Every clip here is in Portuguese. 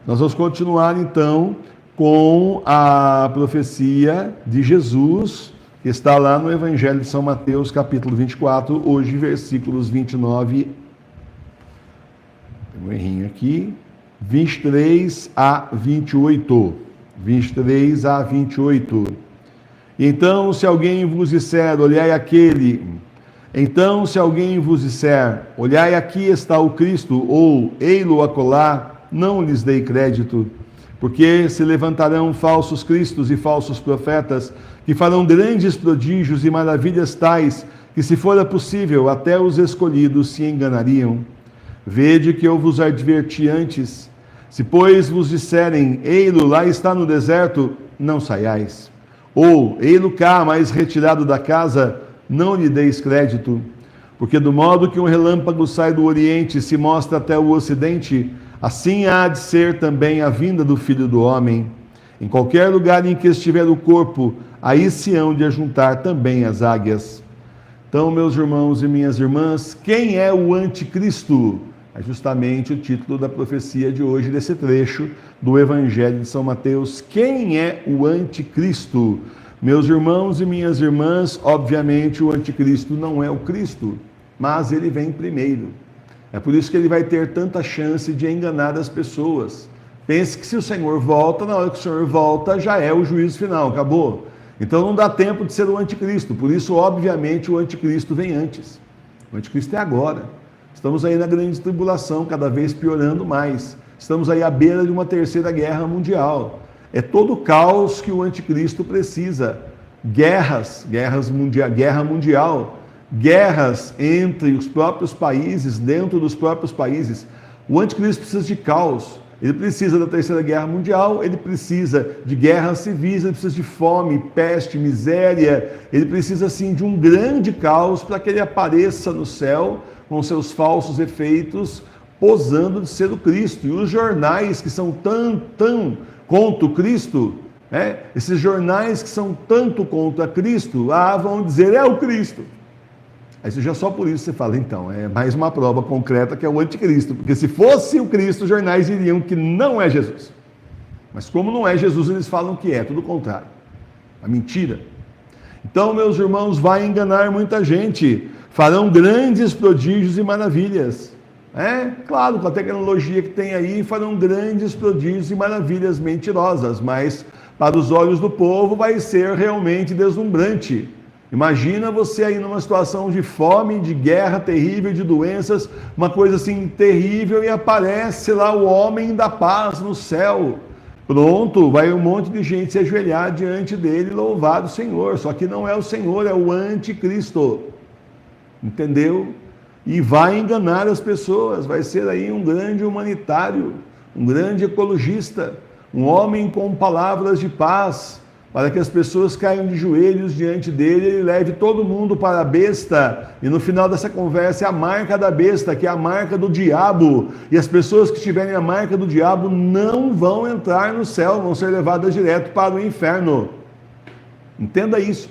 Nós vamos continuar então com a profecia de Jesus, que está lá no Evangelho de São Mateus, capítulo 24, hoje versículos 29, tem um errinho aqui, 23 a 28. 23 a 28. Então, se alguém vos disser, olhai aquele... Então, se alguém vos disser, olhai, aqui está o Cristo, ou ei-lo acolá, não lhes dei crédito, porque se levantarão falsos cristos e falsos profetas, que farão grandes prodígios e maravilhas tais, que se fora possível, até os escolhidos se enganariam. Vede que eu vos adverti antes. Se, pois, vos disserem, ei-lo, lá está no deserto, não saiais. Ou, ei-lo cá, mais retirado da casa, não lhe deis crédito, porque do modo que um relâmpago sai do oriente e se mostra até o ocidente, assim há de ser também a vinda do Filho do Homem. Em qualquer lugar em que estiver o corpo, aí se hão de ajuntar também as águias. Então, meus irmãos e minhas irmãs, quem é o anticristo? É justamente o título da profecia de hoje, desse trecho do Evangelho de São Mateus. Quem é o anticristo? Meus irmãos e minhas irmãs, obviamente o anticristo não é o Cristo, mas ele vem primeiro. É por isso que ele vai ter tanta chance de enganar as pessoas. Pense que se o Senhor volta, na hora que o Senhor volta, já é o juízo final, acabou. Então não dá tempo de ser o anticristo, por isso, obviamente, o anticristo vem antes. O anticristo é agora. Estamos aí na grande tribulação, cada vez piorando mais. Estamos aí à beira de uma terceira guerra mundial. É todo o caos que o anticristo precisa. Guerra mundial, guerras entre os próprios países, dentro dos próprios países. O anticristo precisa de caos. Ele precisa da terceira guerra mundial, ele precisa de guerras civis, ele precisa de fome, peste, miséria. Ele precisa, assim, de um grande caos para que ele apareça no céu com seus falsos efeitos, posando de ser o Cristo. E os jornais que são tão contra o Cristo, esses jornais que são tanto contra Cristo, vão dizer, é o Cristo. Aí já só por isso você fala, então, é mais uma prova concreta que é o anticristo, porque se fosse o Cristo, os jornais diriam que não é Jesus. Mas como não é Jesus, eles falam que é, tudo o contrário. A mentira. Então, meus irmãos, vai enganar muita gente. Farão grandes prodígios e maravilhas. Claro, com a tecnologia que tem aí, farão grandes prodígios e maravilhas mentirosas, mas para os olhos do povo vai ser realmente deslumbrante. Imagina você aí numa situação de fome, de guerra terrível, de doenças, uma coisa assim terrível, e aparece lá o homem da paz no céu. Pronto, vai um monte de gente se ajoelhar diante dele e louvar o Senhor. Só que não é o Senhor, é o anticristo. Entendeu? E vai enganar as pessoas, vai ser aí um grande humanitário, um grande ecologista, um homem com palavras de paz, para que as pessoas caiam de joelhos diante dele, ele leve todo mundo para a besta, e no final dessa conversa é a marca da besta, que é a marca do diabo, e as pessoas que tiverem a marca do diabo não vão entrar no céu, vão ser levadas direto para o inferno. Entenda isso.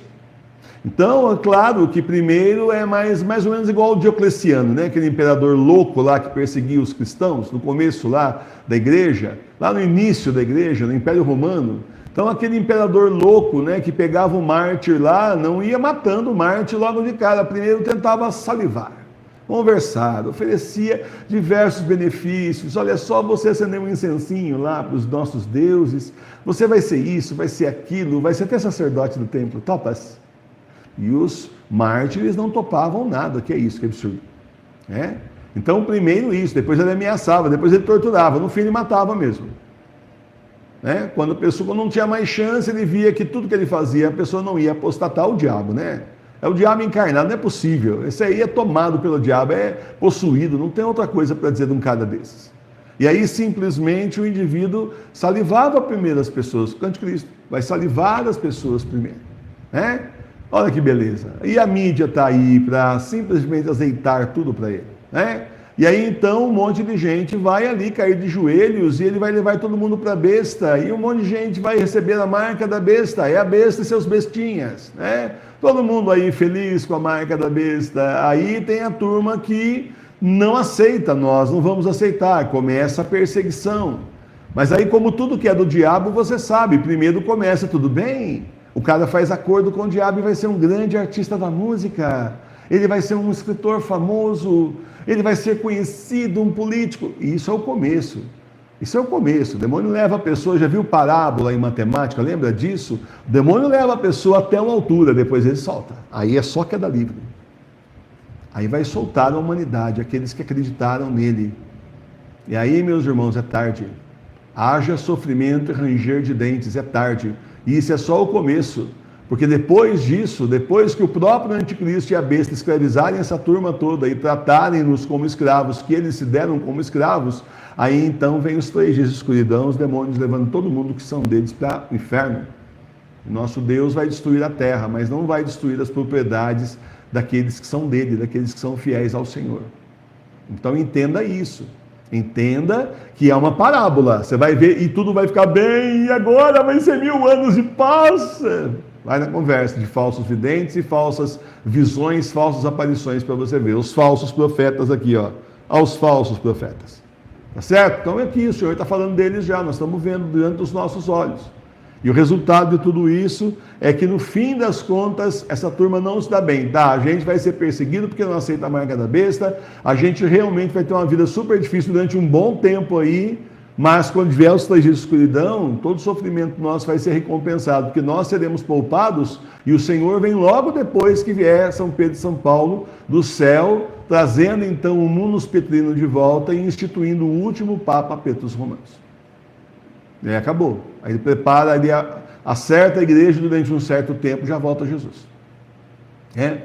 Então, é claro que primeiro é mais ou menos igual ao Diocleciano, né? Aquele imperador louco lá que perseguia os cristãos, no começo lá da igreja, lá no início da igreja, no Império Romano. Então, aquele imperador louco, né, que pegava o mártir lá, não ia matando o mártir logo de cara, primeiro tentava salivar, conversar, oferecia diversos benefícios. Olha só, você acender um incensinho lá para os nossos deuses, você vai ser isso, vai ser aquilo, vai ser até sacerdote do templo, topas? E os mártires não topavam nada, que é isso, que absurdo. Então, primeiro isso, depois ele ameaçava, depois ele torturava, no fim ele matava mesmo. Quando a pessoa não tinha mais chance, ele via que tudo que ele fazia, a pessoa não ia apostatar, o diabo, né? É o diabo encarnado, não é possível. Esse aí é tomado pelo diabo, é possuído, não tem outra coisa para dizer de um cara desses. E aí simplesmente o indivíduo salivava primeiro as pessoas, o anticristo vai salivar as pessoas primeiro. Olha que beleza. E a mídia está aí para simplesmente azeitar tudo para ele. E aí então um monte de gente vai ali cair de joelhos e ele vai levar todo mundo para a besta, e um monte de gente vai receber a marca da besta, é a besta e seus bestinhas, todo mundo aí feliz com a marca da besta. Aí tem a turma que não aceita, nós não vamos aceitar, começa a perseguição, Mas aí, como tudo que é do diabo, você sabe, primeiro começa tudo bem, o cara faz acordo com o diabo e vai ser um grande artista da música, ele vai ser um escritor famoso, ele vai ser conhecido, um político. E isso é o começo. Isso é o começo. O demônio leva a pessoa, já viu parábola em matemática, lembra disso? O demônio leva a pessoa até uma altura, depois ele solta. Aí é só queda livre. Aí vai soltar a humanidade, aqueles que acreditaram nele. E aí, meus irmãos, é tarde. Haja sofrimento e ranger de dentes, é tarde. E isso é só o começo. Porque depois disso, depois que o próprio anticristo e a besta escravizarem essa turma toda e tratarem-nos como escravos, que eles se deram como escravos, aí então vem os 3 dias de escuridão, os demônios levando todo mundo que são deles para o inferno. Nosso Deus vai destruir a terra, mas não vai destruir as propriedades daqueles que são dele, daqueles que são fiéis ao Senhor. Então entenda isso. Entenda que é uma parábola. Você vai ver e tudo vai ficar bem, e agora vai ser 1000 anos de paz. Vai na conversa de falsos videntes e falsas visões, falsas aparições para você ver. Os falsos profetas aqui, ó. Aos falsos profetas. Tá certo? Então é aqui, o Senhor está falando deles já, nós estamos vendo diante dos nossos olhos. E o resultado de tudo isso é que no fim das contas, essa turma não se dá bem, tá? A gente vai ser perseguido porque não aceita a marca da besta, a gente realmente vai ter uma vida super difícil durante um bom tempo aí, mas quando vier os 3 dias de escuridão, todo sofrimento nosso vai ser recompensado, porque nós seremos poupados e o Senhor vem logo depois que vier São Pedro e São Paulo do céu, trazendo então o munus petrino de volta e instituindo o último Papa Petrus Romanos. E aí acabou. Aí ele prepara, ele acerta a igreja durante um certo tempo, já volta Jesus.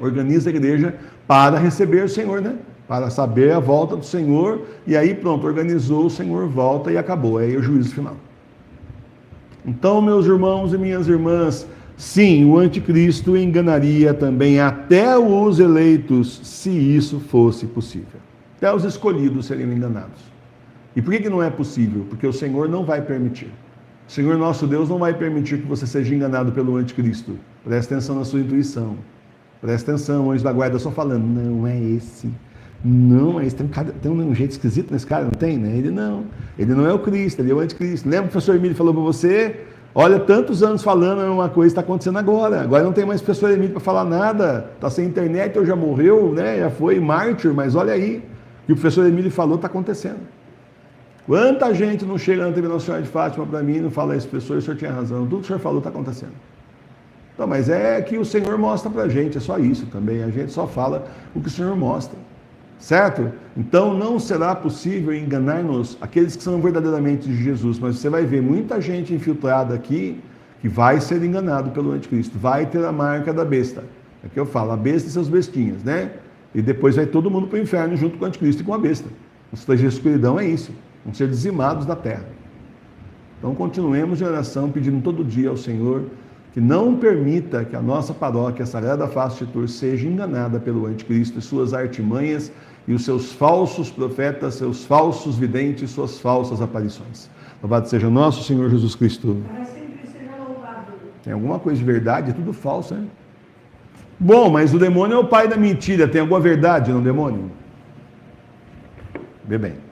Organiza a igreja para receber o Senhor, né? Para saber a volta do Senhor, e aí pronto, organizou, o Senhor volta e acabou. Aí é o juízo final. Então, meus irmãos e minhas irmãs, sim, o anticristo enganaria também até os eleitos, se isso fosse possível. Até os escolhidos seriam enganados. E por que não é possível? Porque o Senhor não vai permitir. O Senhor nosso Deus não vai permitir que você seja enganado pelo anticristo. Preste atenção na sua intuição. Preste atenção, anjo da guarda, só falando, não é esse. Não é esse. Tem um jeito esquisito nesse cara, não tem, né? Ele não é o Cristo, ele é o anticristo. Lembra que o professor Emílio falou para você? Olha, tantos anos falando uma coisa está acontecendo agora. Agora não tem mais professor Emílio para falar nada. Está sem internet, ou já morreu, né? Já foi mártir, mas olha aí. O que o professor Emílio falou está acontecendo. Quanta gente não chega na TV Nossa Senhora de Fátima para mim e não fala isso, professor, o senhor tinha razão, tudo que o senhor falou está acontecendo. Então, mas é que o Senhor mostra para a gente, é só isso também, a gente só fala o que o Senhor mostra, certo? Então não será possível enganar-nos aqueles que são verdadeiramente de Jesus, mas você vai ver muita gente infiltrada aqui que vai ser enganado pelo anticristo, vai ter a marca da besta, é que eu falo, a besta e seus bestinhas, né? E depois vai todo mundo para o inferno junto com o anticristo e com a besta. Os 3 dias de escuridão é isso. Vão ser dizimados da terra. Então continuemos em oração, pedindo todo dia ao Senhor que não permita que a nossa paróquia, a Sagrada Face de Tours, seja enganada pelo anticristo e suas artimanhas e os seus falsos profetas, seus falsos videntes, suas falsas aparições. Louvado seja o nosso Senhor Jesus Cristo. Para sempre seja louvado. Tem alguma coisa de verdade? É tudo falso, né? Bom, mas o demônio é o pai da mentira. Tem alguma verdade no demônio? Vê bem.